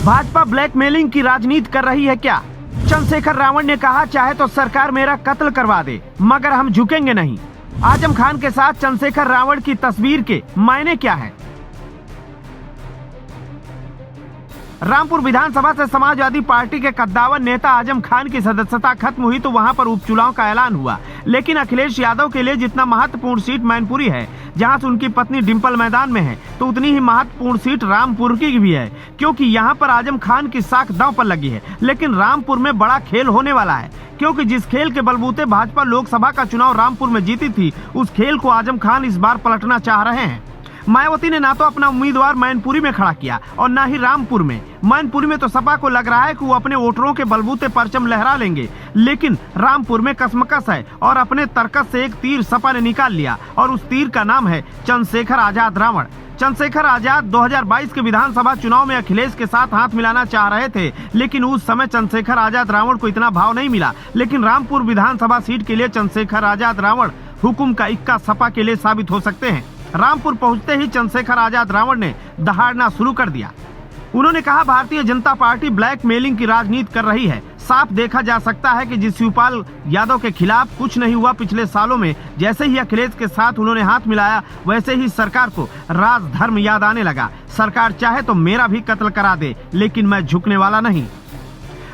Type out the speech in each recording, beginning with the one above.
Bhajpa blackmailing की राजनीति कर रही है क्या? चंद्रशेखर रावण ने कहा, चाहे तो सरकार मेरा कत्ल करवा दे मगर हम झुकेंगे नहीं। आजम खान के साथ चंद्रशेखर रावण की तस्वीर के मायने क्या है? रामपुर विधानसभा से समाजवादी पार्टी के कद्दावर नेता आजम खान की सदस्यता खत्म हुई तो वहां पर उपचुनाव का ऐलान हुआ, लेकिन अखिलेश यादव के लिए जितना महत्वपूर्ण सीट मैनपुरी है, जहां से उनकी पत्नी डिंपल मैदान में है, तो उतनी ही महत्वपूर्ण सीट रामपुर की भी है, क्योंकि यहां पर आजम खान की साख दांव पर लगी है। लेकिन रामपुर में बड़ा खेल होने वाला है, क्योंकि जिस खेल के बलबूते भाजपा लोकसभा का चुनाव रामपुर में जीती थी, उस खेल को आजम खान इस बार पलटना चाह रहे हैं। मायावती ने ना तो अपना उम्मीदवार मैनपुरी में खड़ा किया और ना ही रामपुर में। मैनपुरी में तो सपा को लग रहा है कि वो अपने वोटरों के बलबूते परचम लहरा लेंगे, लेकिन रामपुर में कसमकस है और अपने तर्कस से एक तीर सपा ने निकाल लिया और उस तीर का नाम है चंद्रशेखर आजाद रावण। चंद्रशेखर आजाद 2022 के विधानसभा चुनाव में अखिलेश के साथ हाथ मिलाना चाह रहे थे, लेकिन उस समय चंद्रशेखर आजाद रावण को इतना भाव नहीं मिला। लेकिन रामपुर विधानसभा सीट के लिए चंद्रशेखर आजाद रावण हुकुम का इक्का सपा के लिए साबित हो सकते हैं। रामपुर पहुंचते ही चंद्रशेखर आजाद रावण ने दहाड़ना शुरू कर दिया। उन्होंने कहा, भारतीय जनता पार्टी ब्लैकमेलिंग की राजनीति कर रही है। साफ देखा जा सकता है कि जिस शिवपाल यादव के खिलाफ कुछ नहीं हुआ पिछले सालों में, जैसे ही अखिलेश के साथ उन्होंने हाथ मिलाया, वैसे ही सरकार को राज धर्म याद आने लगा। सरकार चाहे तो मेरा भी कत्ल करा दे, लेकिन मैं झुकने वाला नहीं।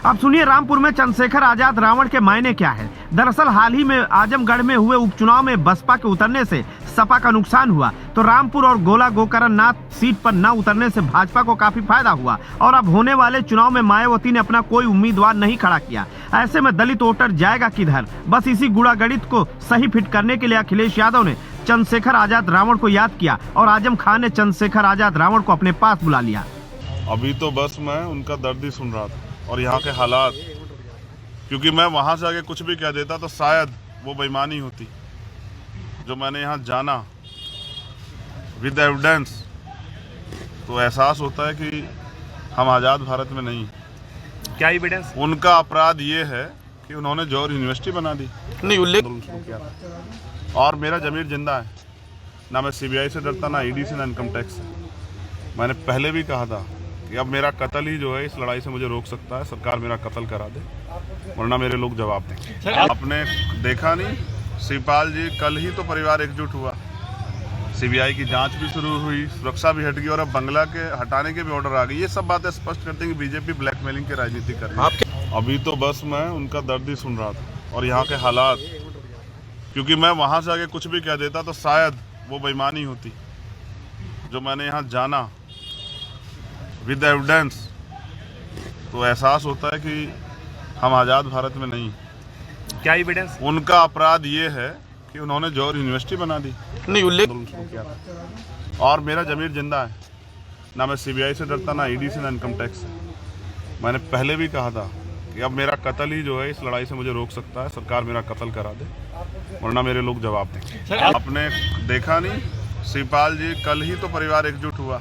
अब सुनिए रामपुर में चंद्रशेखर आजाद रावण के मायने क्या है। दरअसल हाल ही में आजमगढ़ में हुए उपचुनाव में बसपा के उतरने से सपा का नुकसान हुआ, तो रामपुर और गोला गोकरण नाथ सीट पर न उतरने से भाजपा को काफी फायदा हुआ और अब होने वाले चुनाव में मायावती ने अपना कोई उम्मीदवार नहीं खड़ा किया। ऐसे में दलित वोटर जाएगा किधर? बस इसी गुड़ा गणित को सही फिट करने के लिए अखिलेश यादव ने चंद्रशेखर आजाद रावण को याद किया और आजम खान ने चंद्रशेखर आजाद रावण को अपने पास बुला लिया। अभी तो बस मैं उनका दर्द ही सुन रहा था और यहाँ के हालात, क्योंकि मैं वहाँ से आगे कुछ भी कह देता तो शायद वो बेईमानी होती। जो मैंने यहाँ जाना विद एविडेंस, तो एहसास होता है कि हम आज़ाद भारत में नहीं। क्या एविडेंस? उनका अपराध ये है कि उन्होंने जौहर यूनिवर्सिटी बना दी, नहीं उल्लेख किया था। और मेरा ज़मीर जिंदा है, ना मैं सीबीआई से डरता, ना ईडी से, ना इनकम टैक्स से। मैंने पहले भी कहा था कि अब मेरा कत्ल ही जो है इस लड़ाई से मुझे रोक सकता है। सरकार मेरा कत्ल करा दे, वरना मेरे लोग जवाब देंगे। आपने देखा नहीं, शिवपाल जी, कल ही तो परिवार एकजुट हुआ, सीबीआई की जांच भी शुरू हुई, सुरक्षा भी हट गई और अब बंगला के हटाने के भी ऑर्डर आ गए। ये सब बातें स्पष्ट करते हैं कि बीजेपी ब्लैकमेलिंग की राजनीति कर रही है। अभी तो बस मैं उनका दर्द ही सुन रहा था और यहाँ के हालात, क्योंकि मैं वहाँ से आगे कुछ भी कह देता तो शायद वो बेईमानी होती। जो मैंने यहाँ जाना विद एविडेंस, तो एहसास होता है कि हम आज़ाद भारत में नहीं। क्या एविडेंस? उनका अपराध ये है कि उन्होंने जौहर यूनिवर्सिटी बना दी, नहीं उल्लेख किया था। और मेरा ज़मीर जिंदा है, ना मैं सीबीआई से डरता, ना ईडी से, ना इनकम टैक्स से। मैंने पहले भी कहा था कि अब मेरा कत्ल ही जो है इस लड़ाई से मुझे रोक सकता है। सरकार मेरा कत्ल करा दे, वरना मेरे लोग जवाब देंगे। आपने देखा नहीं, शिवपाल जी, कल ही तो परिवार एकजुट हुआ,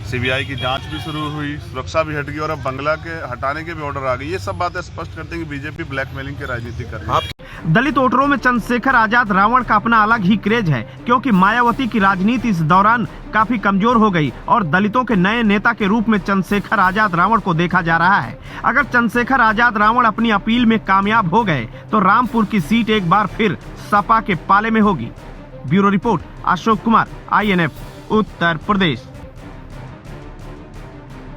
सीबीआई की जांच भी शुरू हुई, सुरक्षा भी हट गई और अब बंगला के हटाने के भी ऑर्डर आ गए। ये सब बातें स्पष्ट करते हैं कि बीजेपी ब्लैकमेलिंग की राजनीति कर रही है। दलित वोटरों में चंद्रशेखर आजाद रावण का अपना अलग ही क्रेज है, क्योंकि मायावती की राजनीति इस दौरान काफी कमजोर हो गई और दलितों के नए नेता के रूप में चंद्रशेखर आजाद रावण को देखा जा रहा है। अगर चंद्रशेखर आजाद रावण अपनी अपील में कामयाब हो गए तो रामपुर की सीट एक बार फिर सपा के पाले में होगी। Bureau report, Ashok Kumar, INF, Uttar Pradesh.